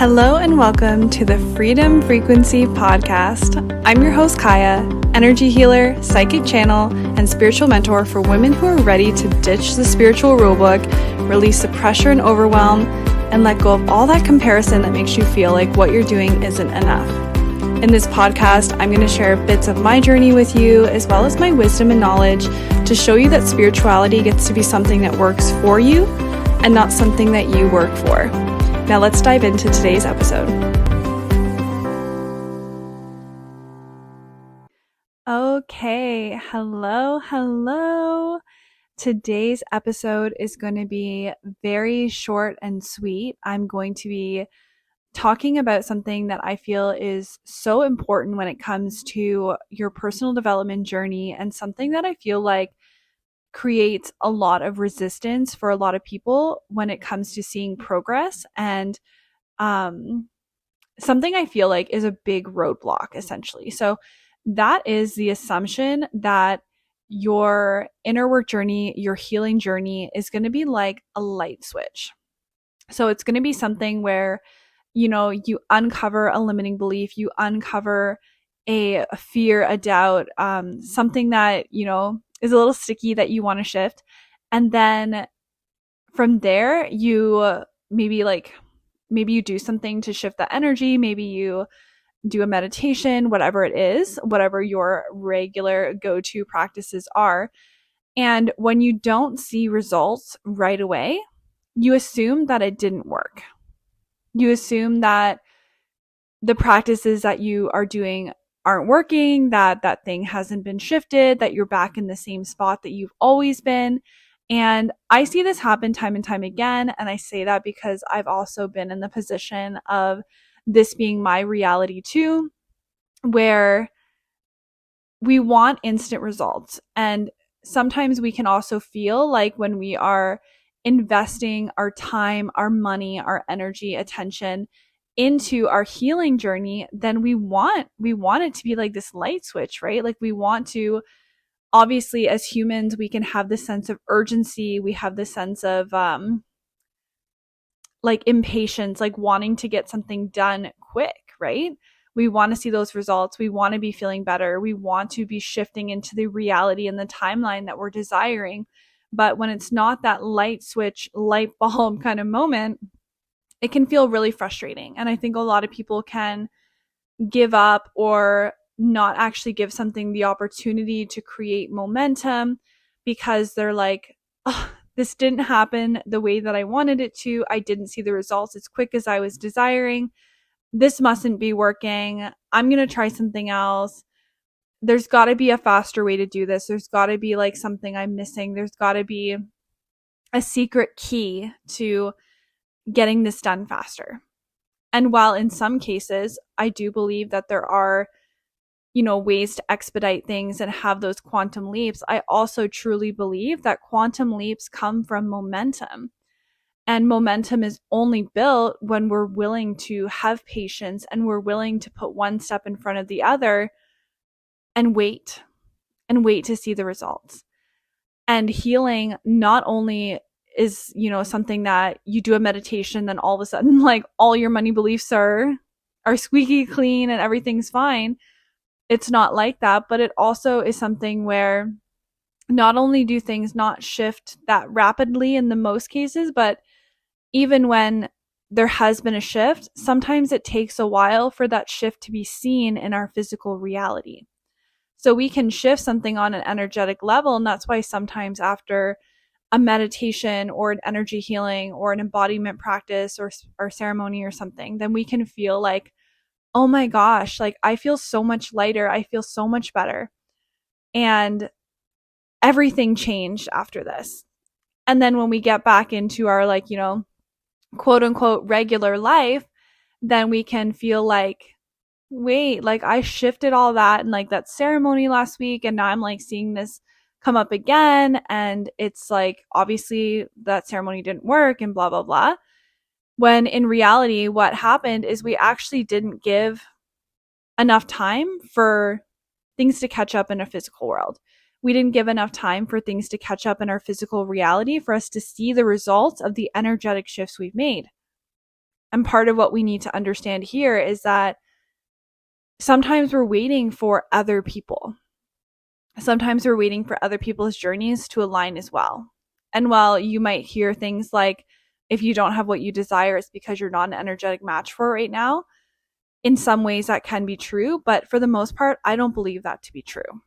Hello and welcome to the Freedom Frequency Podcast. I'm your host, Kaya, energy healer, psychic channel, and spiritual mentor for women who are ready to ditch the spiritual rulebook, release the pressure and overwhelm, and let go of all that comparison that makes you feel like what you're doing isn't enough. In this podcast, I'm going to share bits of my journey with you, as well as my wisdom and knowledge to show you that spirituality gets to be something that works for you and not something that you work for. Now let's dive into today's episode. Okay, hello. Today's episode is going to be very short and sweet. I'm going to be talking about something that I feel is so important when it comes to your personal development journey, and something that I feel like creates a lot of resistance for a lot of people when it comes to seeing progress, and something I feel like is a big roadblock, essentially. So that is the assumption that your inner work journey, your healing journey, is going to be like a light switch. So it's going to be something where, you uncover a limiting belief, you uncover a fear, a doubt, something that, is a little sticky that you want to shift. And then from there, you maybe you do something to shift that energy. Maybe you do a meditation, whatever it is, whatever your regular go-to practices are. And when you don't see results right away, you assume that it didn't work. You assume that the practices that you are doing aren't working, that thing hasn't been shifted, that you're back in the same spot that you've always been. And I see this happen time and time again. And I say that because I've also been in the position of this being my reality too, where we want instant results. And sometimes we can also feel like when we are investing our time, our money, our energy, attention into our healing journey, then we want it to be like this light switch, right? Like we want to, obviously as humans, we can have this sense of urgency. We have this sense of like impatience, like wanting to get something done quick, right? We want to see those results. We want to be feeling better. We want to be shifting into the reality and the timeline that we're desiring. But when it's not that light switch, light bulb kind of moment, it can feel really frustrating. And I think a lot of people can give up or not actually give something the opportunity to create momentum because they're like, oh, this didn't happen the way that I wanted it to. I didn't see the results as quick as I was desiring. This mustn't be working. I'm going to try something else. There's got to be a faster way to do this. There's got to be like something I'm missing. There's got to be a secret key to getting this done faster. And while in some cases, I do believe that there are, ways to expedite things and have those quantum leaps, I also truly believe that quantum leaps come from momentum. And momentum is only built when we're willing to have patience and we're willing to put one step in front of the other and wait to see the results. And healing not only is, something that you do a meditation, then all of a sudden, like all your money beliefs are squeaky clean and everything's fine. It's not like that, but it also is something where not only do things not shift that rapidly in the most cases, but even when there has been a shift, sometimes it takes a while for that shift to be seen in our physical reality. So we can shift something on an energetic level, and that's why sometimes after a meditation or an energy healing or an embodiment practice or ceremony or something, then we can feel like, oh my gosh, like I feel so much lighter. I feel so much better. And everything changed after this. And then when we get back into our quote unquote regular life, then we can feel like, wait, like I shifted all that and like that ceremony last week, and now I'm like seeing this come up again, and it's like obviously that ceremony didn't work and blah blah blah, when in reality what happened is we actually didn't give enough time for things to catch up in a physical world. We didn't give enough time for things to catch up in our physical reality for us to see the results of the energetic shifts we've made. And part of what we need to understand here is that sometimes we're waiting for other people. Sometimes we're waiting for other people's journeys to align as well. And while you might hear things like, if you don't have what you desire, it's because you're not an energetic match for it right now, in some ways that can be true. But for the most part, I don't believe that to be true.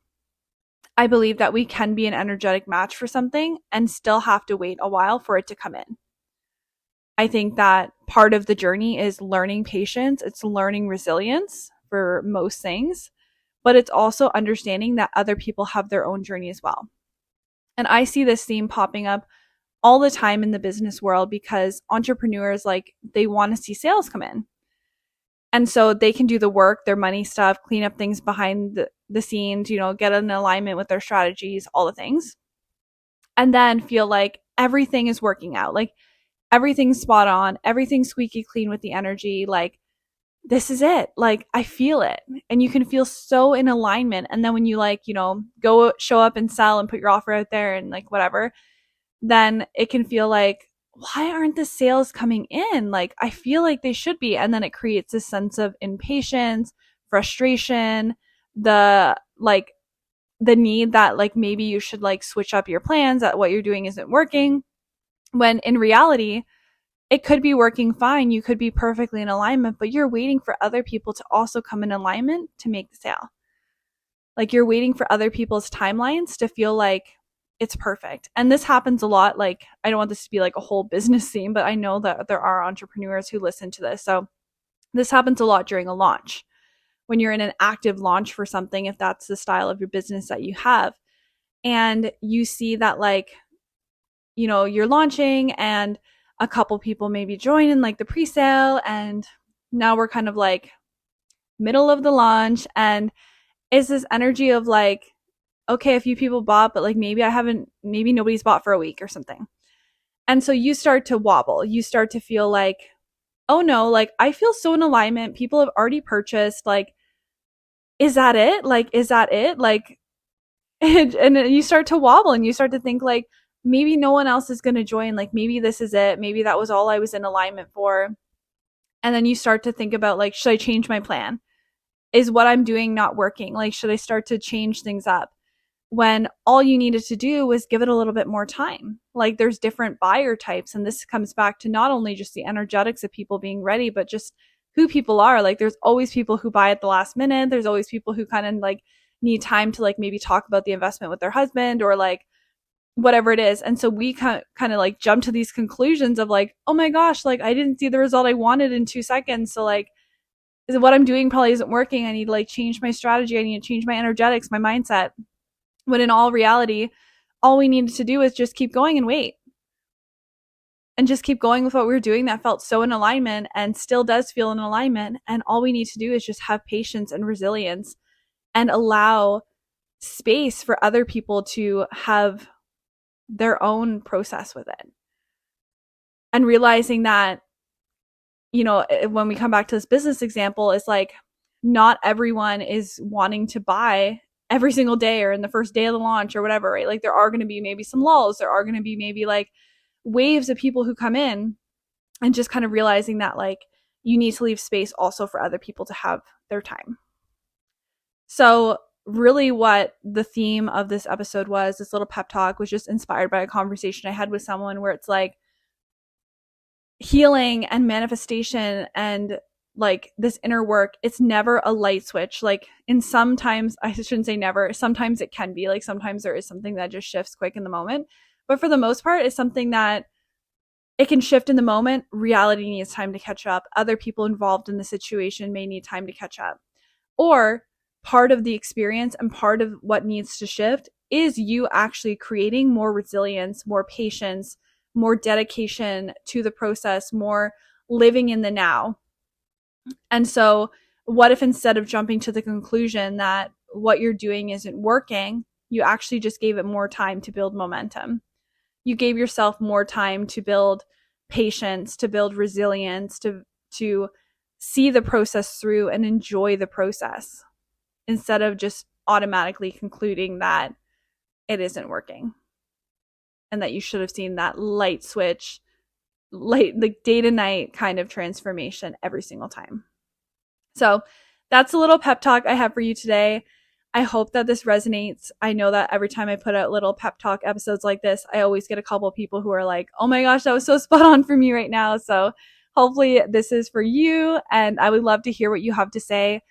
I believe that we can be an energetic match for something and still have to wait a while for it to come in. I think that part of the journey is learning patience. It's learning resilience for most things, but it's also understanding that other people have their own journey as well. And I see this theme popping up all the time in the business world because entrepreneurs, like, they want to see sales come in. And so they can do the work, their money stuff, clean up things behind the scenes, get in alignment with their strategies, all the things. And then feel like everything is working out. Like, everything's spot on, everything's squeaky clean with the energy. Like, this is it. Like, I feel it. And you can feel so in alignment. And then when you go show up and sell and put your offer out there and like whatever, then it can feel like, why aren't the sales coming in? Like, I feel like they should be. And then it creates a sense of impatience, frustration, the need that like maybe you should like switch up your plans, that what you're doing isn't working. When in reality, it could be working fine. You could be perfectly in alignment, but you're waiting for other people to also come in alignment to make the sale. Like, you're waiting for other people's timelines to feel like it's perfect. And this happens a lot. Like, I don't want this to be like a whole business theme, but I know that there are entrepreneurs who listen to this. So this happens a lot during a launch. When you're in an active launch for something, if that's the style of your business that you have, and you see that like, you're launching and a couple people maybe join in like the pre-sale, and now we're kind of like middle of the launch, and is this energy of like, okay, a few people bought, but like maybe nobody's bought for a week or something. And so you start to wobble. You start to feel like, oh no, like I feel so in alignment. People have already purchased. Like, is that it? Like, is that it? Like, and you start to wobble and you start to think like, maybe no one else is going to join. Like, maybe this is it. Maybe that was all I was in alignment for. And then you start to think about like, should I change my plan? Is what I'm doing not working? Like, should I start to change things up? When all you needed to do was give it a little bit more time. Like, there's different buyer types. And this comes back to not only just the energetics of people being ready, but just who people are. Like, there's always people who buy at the last minute. There's always people who kind of like need time to like maybe talk about the investment with their husband or like whatever it is. And so we kind of like jump to these conclusions of like, oh my gosh, like I didn't see the result I wanted in 2 seconds. So like, what I'm doing probably isn't working. I need to like change my strategy. I need to change my energetics, my mindset. When in all reality, all we needed to do is just keep going and wait. And just keep going with what we were doing that felt so in alignment and still does feel in alignment. And all we need to do is just have patience and resilience and allow space for other people to have their own process with it. And realizing that, when we come back to this business example, it's like not everyone is wanting to buy every single day or in the first day of the launch or whatever, right? Like, there are going to be maybe some lulls. There are going to be maybe like waves of people who come in, and just kind of realizing that like you need to leave space also for other people to have their time. So really what the theme of this episode was, this little pep talk, was just inspired by a conversation I had with someone where it's like healing and manifestation and like this inner work, it's never a light switch. Like, in sometimes, I shouldn't say never, sometimes it can be like, sometimes there is something that just shifts quick in the moment, but for the most part it's something that it can shift in the moment. Reality needs time to catch up. Other people involved in the situation may need time to catch up, or part of the experience and part of what needs to shift is you actually creating more resilience, more patience, more dedication to the process, more living in the now. And so what if instead of jumping to the conclusion that what you're doing isn't working, you actually just gave it more time to build momentum? You gave yourself more time to build patience, to build resilience, to see the process through and enjoy the process, instead of just automatically concluding that it isn't working and that you should have seen that light switch day to night kind of transformation every single time. So that's a little pep talk I have for you today. I hope that this resonates. I know that every time I put out little pep talk episodes like this, I always get a couple of people who are like, oh my gosh, that was so spot on for me right now. So hopefully this is for you, and I would love to hear what you have to say.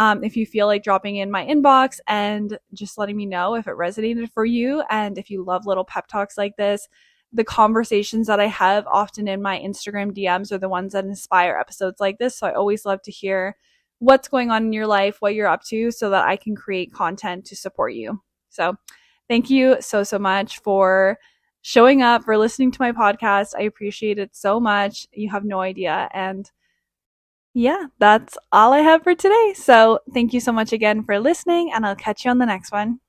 If you feel like dropping in my inbox and just letting me know if it resonated for you, and if you love little pep talks like this. The conversations that I have often in my Instagram DMs are the ones that inspire episodes like this. So I always love to hear what's going on in your life, what you're up to, so that I can create content to support you. So thank you so much for showing up, for listening to my podcast. I appreciate it so much. You have no idea. And yeah, that's all I have for today. So thank you so much again for listening, and I'll catch you on the next one.